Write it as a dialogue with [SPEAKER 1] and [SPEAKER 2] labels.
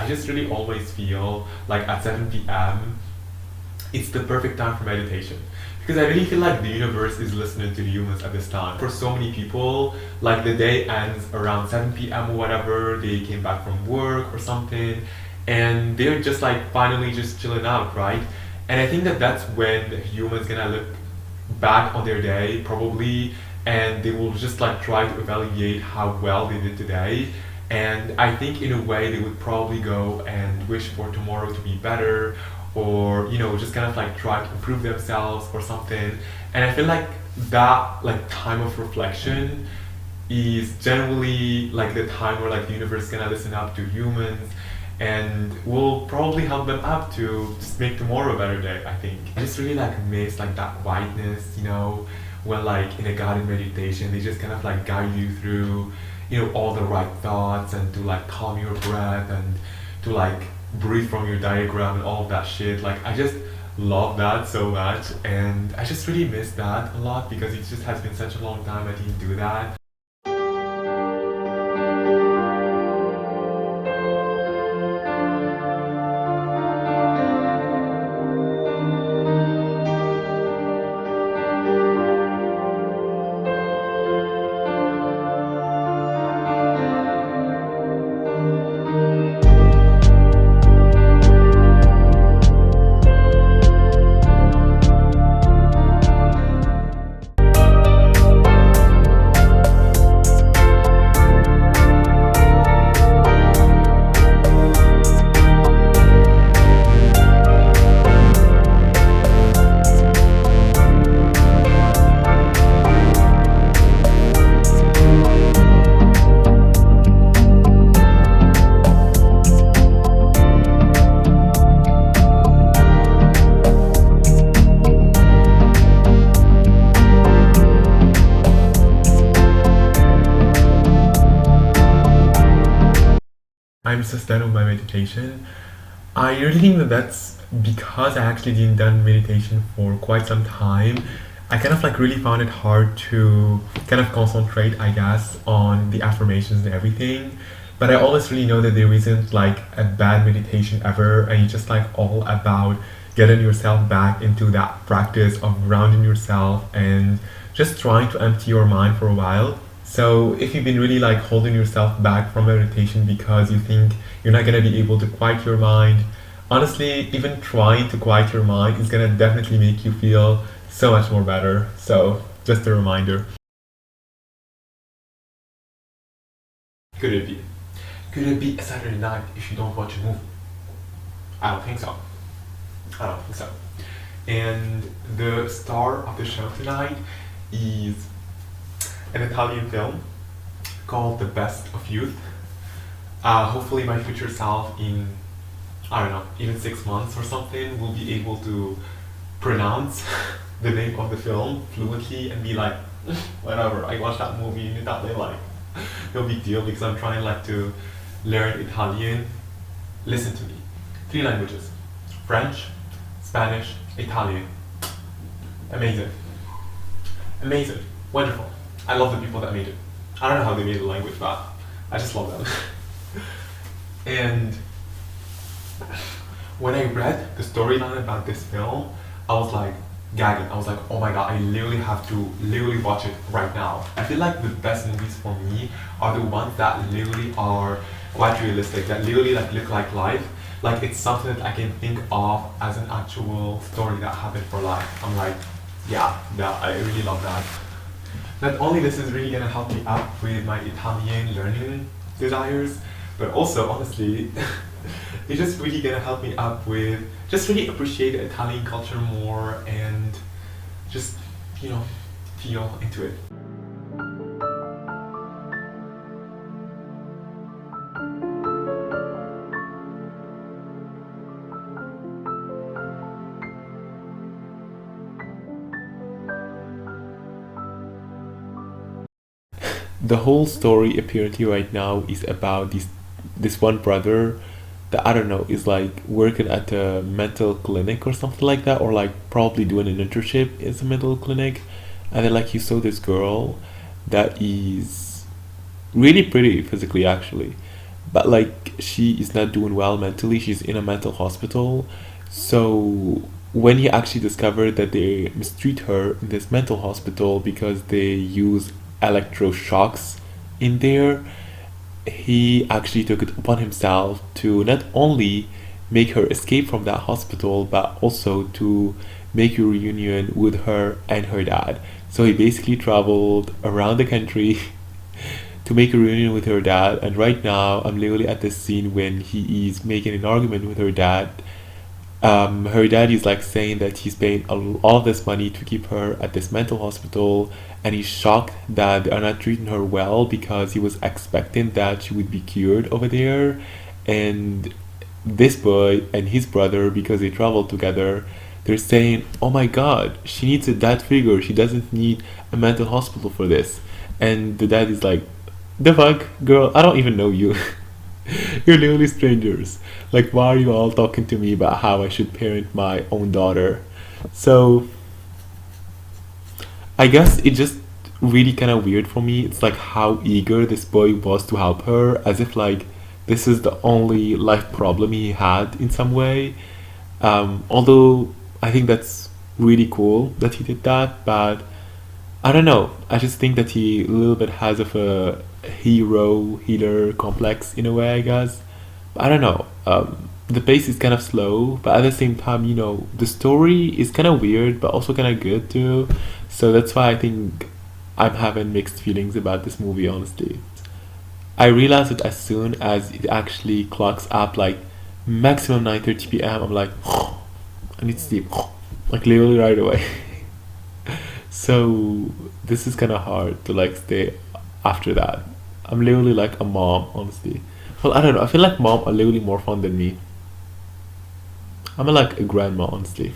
[SPEAKER 1] I just really always feel like at 7 p.m. it's the perfect time for meditation. Because I really feel like the universe is listening to humans at this time. For so many people, like the day ends around 7 p.m. or whatever, they came back from work or something, and they're just like finally just chilling out, right? And I think that that's when humans gonna look back on their day probably, and they will just like try to evaluate how well they did today. And I think in a way they would probably go and wish for tomorrow to be better, or just kind of like try to improve themselves or something. And I feel like that like time of reflection is generally like the time where like the universe is gonna listen up to humans and will probably help them up to just make tomorrow a better day. I think I just really like miss like that quietness, when like in a guided meditation they just kind of like guide you through all the right thoughts, and to like calm your breath, and to like breathe from your diagram and all of that shit. Like I just love that so much, and I just really miss that a lot because it just has been such a long time I didn't do that. I'm just done with my meditation. I really think that that's because I actually didn't done meditation for quite some time. I kind of like really found it hard to kind of concentrate, I guess, on the affirmations and everything. But I always really know that there isn't like a bad meditation ever, and it's just like all about getting yourself back into that practice of grounding yourself and just trying to empty your mind for a while. So if you've been really like holding yourself back from meditation because you think you're not gonna be able to quiet your mind, honestly, even trying to quiet your mind is gonna definitely make you feel so much more better. So just a reminder. Could it be? Could it be a Saturday night if you don't watch a movie? I don't think so. I don't think so. And the star of the show tonight is an Italian film called The Best of Youth. Hopefully my future self in, I don't know, even 6 months or something will be able to pronounce the name of the film fluently and be like, whatever, I watched that movie in Italian, like, no big deal, because I'm trying like to learn Italian. Listen to me. 3 languages: French, Spanish, Italian. Amazing. Amazing. Wonderful. I love the people that made it. I don't know how they made the language, but I just love them. And when I read the storyline about this film, I was like gagging. I was like, oh my god, I literally have to literally watch it right now. I feel like the best movies for me are the ones that literally are quite realistic, that literally like look like life. Like it's something that I can think of as an actual story that happened for life. I'm like, yeah, I really love that. Not only this is really gonna help me out with my Italian learning desires, but also honestly, it's just really gonna help me up with just really appreciate the Italian culture more and just, feel into it. The whole story apparently right now is about this one brother that I don't know is like working at a mental clinic or something like that, or like probably doing an internship in a mental clinic, and then like he saw this girl that is really pretty physically actually, but like she is not doing well mentally. She's in a mental hospital. So when he actually discovered that they mistreat her in this mental hospital because they use electroshocks in there, he actually took it upon himself to not only make her escape from that hospital, but also to make a reunion with her and her dad. So he basically traveled around the country to make a reunion with her dad. And right now, I'm literally at this scene when he is making an argument with her dad. Her dad is like saying that he's paying all this money to keep her at this mental hospital, and he's shocked that they are not treating her well because he was expecting that she would be cured over there. And this boy and his brother, because they traveled together, they're saying, "Oh my God, she needs a dad figure. She doesn't need a mental hospital for this." And the dad is like, "The fuck, girl? I don't even know you." You're literally strangers. Like, why are you all talking to me about how I should parent my own daughter? So, I guess it just really kind of weird for me. It's like how eager this boy was to help her, as if like this is the only life problem he had in some way. Although I think that's really cool that he did that, but I don't know. I just think that he a little bit has of a hero healer complex in a way, I guess. But I don't know. The pace is kind of slow, but at the same time, the story is kind of weird, but also kind of good too. So that's why I think I'm having mixed feelings about this movie, honestly. I realized it as soon as it actually clocks up like maximum 9:30 p.m. I'm like, I need sleep, like literally right away. So this is kind of hard to like stay after that. I'm literally like a mom, honestly. Well, I don't know. I feel like mom are literally more fun than me. I'm like a grandma, honestly.